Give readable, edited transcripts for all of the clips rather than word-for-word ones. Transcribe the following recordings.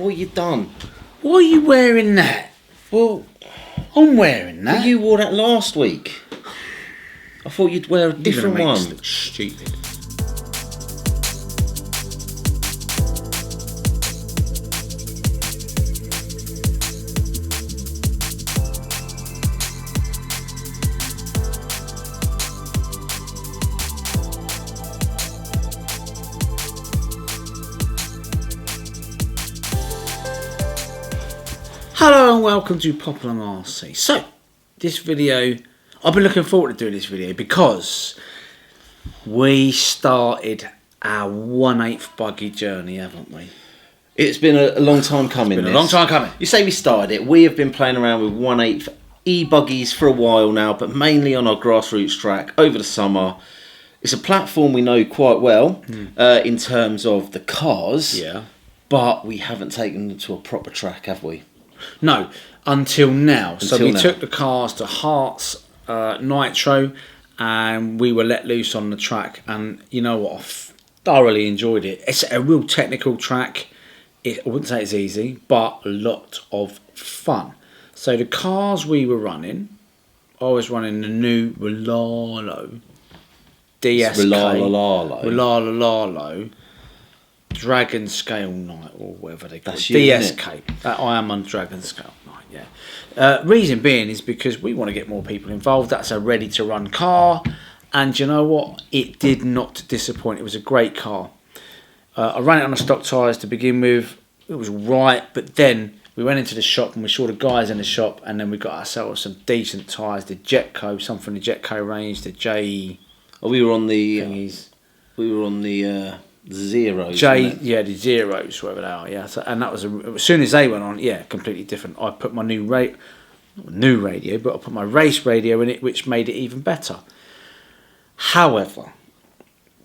What you done? Why are you wearing that? Well, I'm wearing that. but you wore that last week. I thought you'd wear a different You're gonna make us one. look stupid. Hello and welcome to Popalong RC. So, this video, I've been looking forward to doing this video because we started our 1/8 buggy journey, haven't we? It's been a long time coming. It's been a long time coming. You say we started it. We have been playing around with 1/8 e-buggies for a while now, but mainly on our grassroots track over the summer. It's a platform we know quite well in terms of the cars, Yeah. but we haven't taken them to a proper track, have we? No, until now. So Until we now. took the cars to Herts Nitro and we were let loose on the track, and you know what, I thoroughly enjoyed it. It's a real technical track. I wouldn't say it's easy, but a lot of fun. So the cars we were running, I was running the new Rlaarlo DSK Rlaarlo Dragon Scale Night, or whatever they call That's it. you, isn't DSK. I am on Dragon Scale Night, yeah. Reason being is because we want to get more people involved. That's a ready to run car. And you know what? It did not disappoint. It was a great car. I ran it on the stock tyres to begin with. It was right. But then we went into the shop and we saw the guys in the shop. And then we got ourselves some decent tyres. The Jetco, some from the Jetco range. The J... Oh, we were on the... thingies. we were on the... Zeros, the Zeros, whatever they are, yeah. So, and that was as soon as they went on, yeah, completely different. I put my new radio, but I put my race radio in it, which made it even better. However,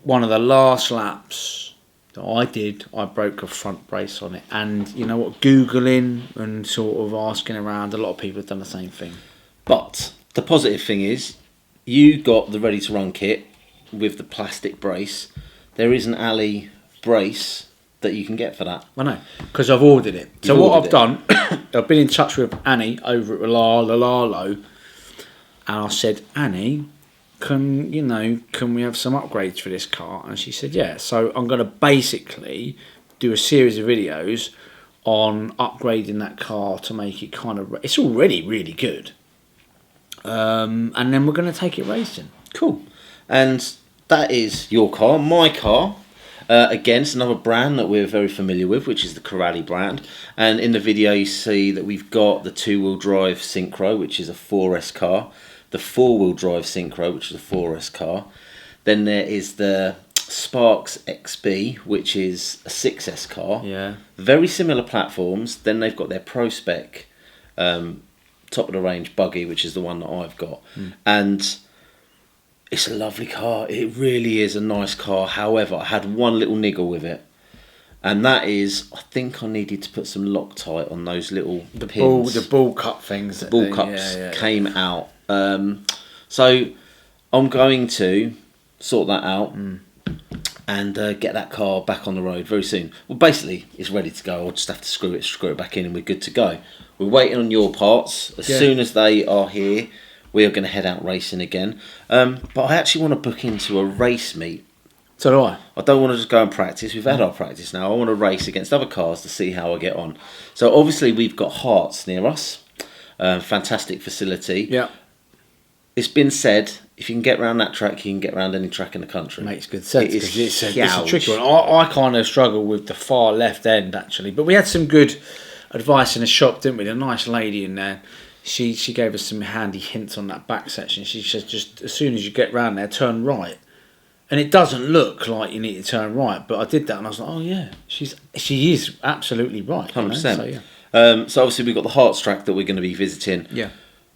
one of the last laps that I did, I broke a front brace on it, and you know what? Googling and sort of asking around, a lot of people have done the same thing. But the positive thing is, you got the ready to run kit with the plastic brace. There is an alley brace that you can get for that. I know, because I've ordered it. So You've what ordered I've done, I've been in touch with Annie over at Rlaarlo, and I said, Annie, can we have some upgrades for this car? And she said, yeah. So I'm going to basically do a series of videos on upgrading that car to make it kind of... It's already really good. And then we're going to take it racing. Cool. And... that is your car, my car. Again, it's another brand that we're very familiar with, which is the Corally brand. And in the video you see that we've got the 2-wheel drive Synchro, which is a 4S car. The 4-wheel drive Synchro, which is a 4S car. Then there is the Sparks XB, which is a 6S car. Yeah. Very similar platforms. Then they've got their Pro Spec top of the range buggy, which is the one that I've got. And... it's a lovely car. It really is a nice car. However, I had one little niggle with it. And that is, I think I needed to put some Loctite on those little pins. The ball cup things. The ball cups came out. So I'm going to sort that out and get that car back on the road very soon. Well, basically, it's ready to go. I'll just have to screw it back in and we're good to go. We're waiting on your parts. As soon as they are here, we are going to head out racing again. But I actually want to book into a race meet. So do I. I don't want to just go and practice. We've had our practice now. I want to race against other cars to see how I get on. So obviously we've got Herts near us. Fantastic facility. Yeah. It's been said, if you can get around that track, you can get around any track in the country. Makes good sense. It is It's a tricky one. I kind of struggle with the far left end, actually. But we had some good advice in the shop, didn't we? A nice lady in there. She gave us some handy hints on that back section. She said, just as soon as you get round there, turn right. And it doesn't look like you need to turn right, but I did that and I was like, oh yeah, she is absolutely right. 100%. So, yeah. So obviously we've got the Herts track that we're going to be visiting. Yeah.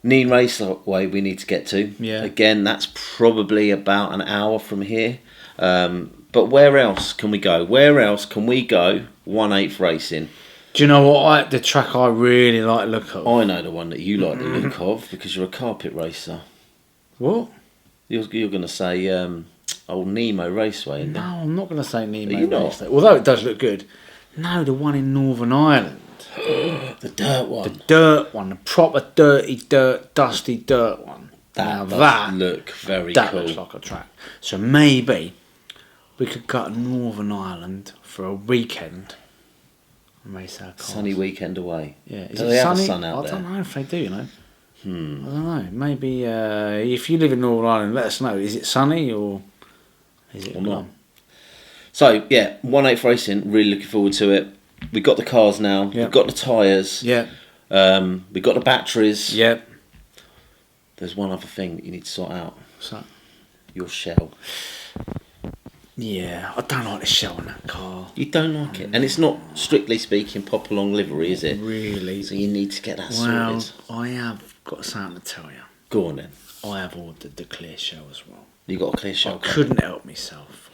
Neen Raceway we need to get to. Yeah. Again, that's probably about an hour from here. But where else can we go? Where else can we go 1/8 racing? Do you know what? The track I really like the look of. I know the one that you like the look of because you're a carpet racer. What? You're going to say old Nemo Raceway. No, I'm not going to say Nemo Are you not? Raceway. Although it does look good. No, the one in Northern Ireland. The dirt one. The dirt one, the proper dirty dirt, dusty dirt one. That does look very cool. That looks like a track. So maybe we could go to Northern Ireland for a weekend and race our cars. Sunny weekend away. Yeah. Do they have a sun out there? I don't know if they do, you know. I don't know. Maybe if you live in Northern Ireland, let us know. Is it sunny or is it not? So, yeah, 1/8 racing, really looking forward to it. We've got the cars now. Yep. We've got the tyres. Yeah. We've got the batteries. Yep. There's one other thing that you need to sort out. What's that? Your shell. Yeah, I don't like the shell on that car. You don't like it? And it's not, strictly speaking, Popalong livery, is it? Really? So you need to get that well, sorted. I have got something to tell you. Go on then. I have ordered the clear shell as well. You got a clear shell? I couldn't help myself.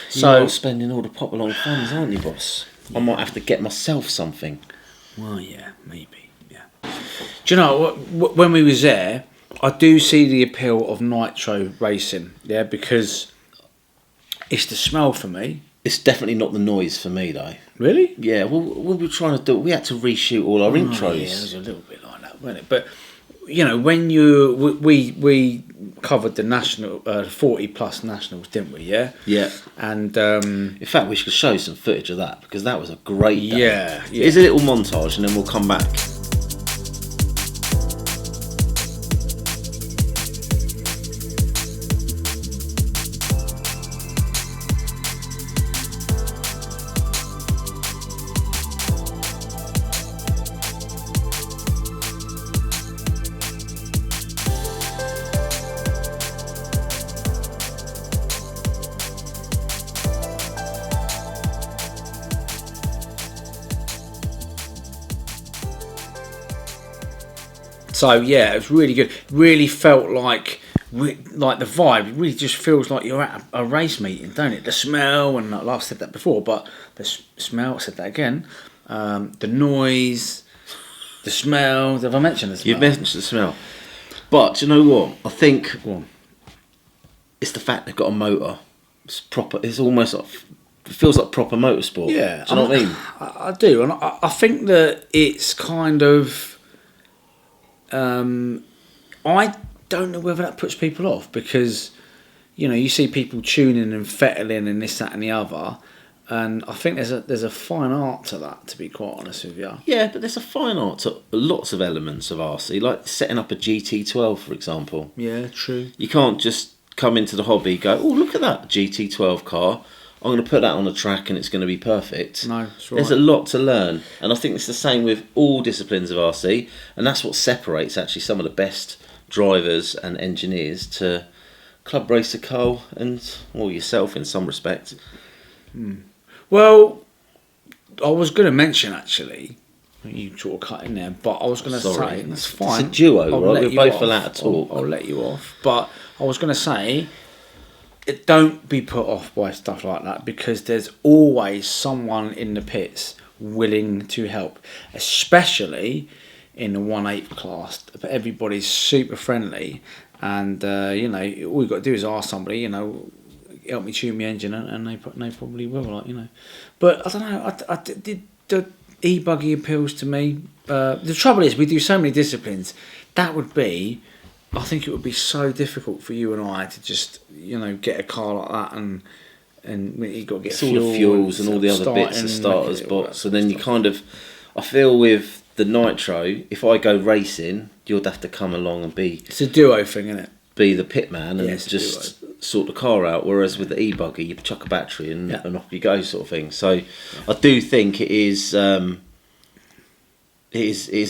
So you're spending all the Popalong funds, aren't you, boss? I might have to get myself something. Well, yeah, maybe. Yeah. Do you know what? When we was there, I do see the appeal of nitro racing. Yeah, because it's the smell for me. It's definitely not the noise for me, though. Really? Yeah. Well, we were trying to do. We had to reshoot all our intros. Yeah, it was a little bit like that, wasn't it? But you know, when we covered the national 40 plus nationals, didn't we? Yeah. Yeah. And in fact, we should show some footage of that because that was a great day. Yeah. Here's a little montage, and then we'll come back. So yeah, it was really good. Really felt like the vibe. It really just feels like you're at a race meeting, don't it? The smell, and like I've said that before, but the smell. I said that again. The noise, the smell. Have I mentioned the smell? You've mentioned the smell, but do you know what? I think it's the fact they've got a motor. It's proper. It's almost like it feels like proper motorsport. Yeah, do you know what I mean? I do, and I think that it's kind of. I don't know whether that puts people off because, you know, you see people tuning and fettling and this, that, and the other, and I think there's a fine art to that. To be quite honest with you. Yeah, but there's a fine art to lots of elements of RC, like setting up a GT12, for example. Yeah, true. You can't just come into the hobby, go, oh, look at that GT12 car. I'm going to put that on a track and it's going to be perfect. No, that's right. There's a lot to learn. And I think it's the same with all disciplines of RC. And that's what separates actually some of the best drivers and engineers to club racer Cole and yourself in some respect. Well, I was going to mention actually, you sort of cut in there, but I was going to say, that's fine. It's a duo, right? We're both allowed to talk. I'll let you off. But I was going to say, don't be put off by stuff like that because there's always someone in the pits willing to help, especially in the 1/8 class. Everybody's super friendly, and you know, all you've got to do is ask somebody, you know, help me tune my engine, and they probably will, like, you know. But I don't know. I did the e-buggy appeals to me. The trouble is, we do so many disciplines. That would be. I think it would be so difficult for you and I to just, you know, get a car like that and you've got to get all the fuels and all the other bits and starters, but so then you kind of, I feel with the nitro, if I go racing, you'd have to come along and be. It's a duo thing, isn't it? Be the pit man and just sort the car out. Whereas with the e-buggy, you chuck a battery and off you go, sort of thing. So I do think it is a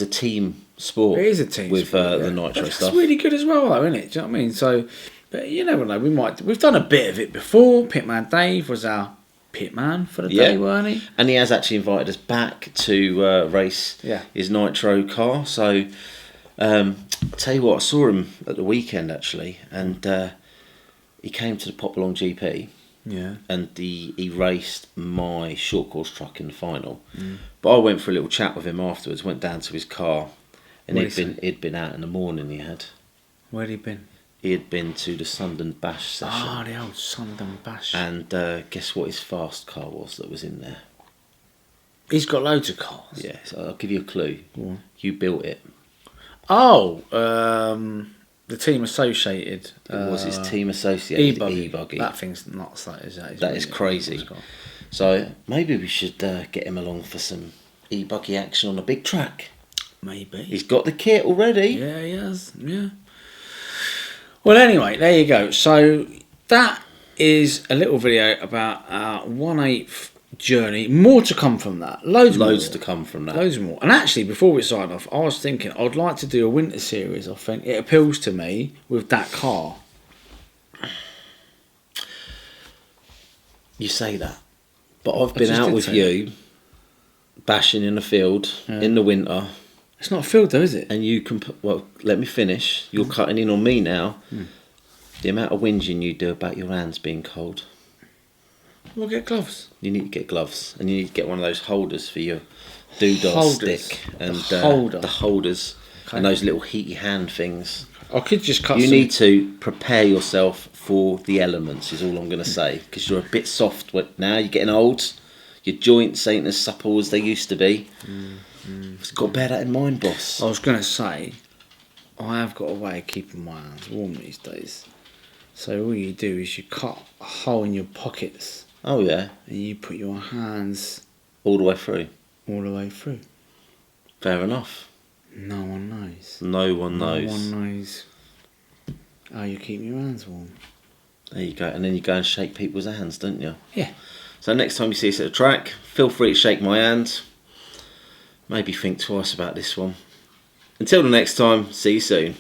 team sport. It is a team with sport, the nitro stuff. It's really good as well, though, isn't it? Do you know what I mean? So, but you never know. We've done a bit of it before. Pitman Dave was our pitman for the day, weren't he? And he has actually invited us back to race his nitro car. So, I'll tell you what, I saw him at the weekend actually, and he came to the Popalong GP. Yeah. And he raced my short course truck in the final. But I went for a little chat with him afterwards. Went down to his car. And he'd been out in the morning. He had. Where'd he been? he had been to the Sunderland Bash session. Ah, the old Sunderland Bash. And guess what his fast car was that was in there? He's got loads of cars. Yeah, so I'll give you a clue. You built it. Oh, the team associated. It was his team associated e-buggy. That thing's nuts, that is. That is crazy. So maybe we should get him along for some e-buggy action on a big track. Maybe. He's got the kit already. Yeah, he has. Yeah. Well, anyway, there you go. So that is a little video about our 1/8 journey. More to come from that. Loads to come from that. Loads more. And actually, before we sign off, I was thinking I'd like to do a winter series. I think it appeals to me with that car. You say that, but I've been out with you, bashing in the field in the winter. It's not a field though, is it? And you can let me finish. You're cutting in on me now. The amount of whinging you do about your hands being cold. We'll get gloves. You need to get gloves, and you need to get one of those holders for your doodah stick and the holders and those little heaty hand things. I could just cut. You need to prepare yourself for the elements. Is all I'm going to say, because you're a bit soft now. You're getting old. Your joints ain't as supple as they used to be. It's got to bear that in mind, boss. I was going to say, I have got a way of keeping my hands warm these days. So all you do is you cut a hole in your pockets. Oh yeah. And you put your hands all the way through. All the way through. Fair enough. No one knows. No one knows. No one knows how you keep your hands warm. There you go. And then you go and shake people's hands, don't you? Yeah. So next time you see us at a track, feel free to shake my hand. Maybe think twice about this one. Until the next time, see you soon.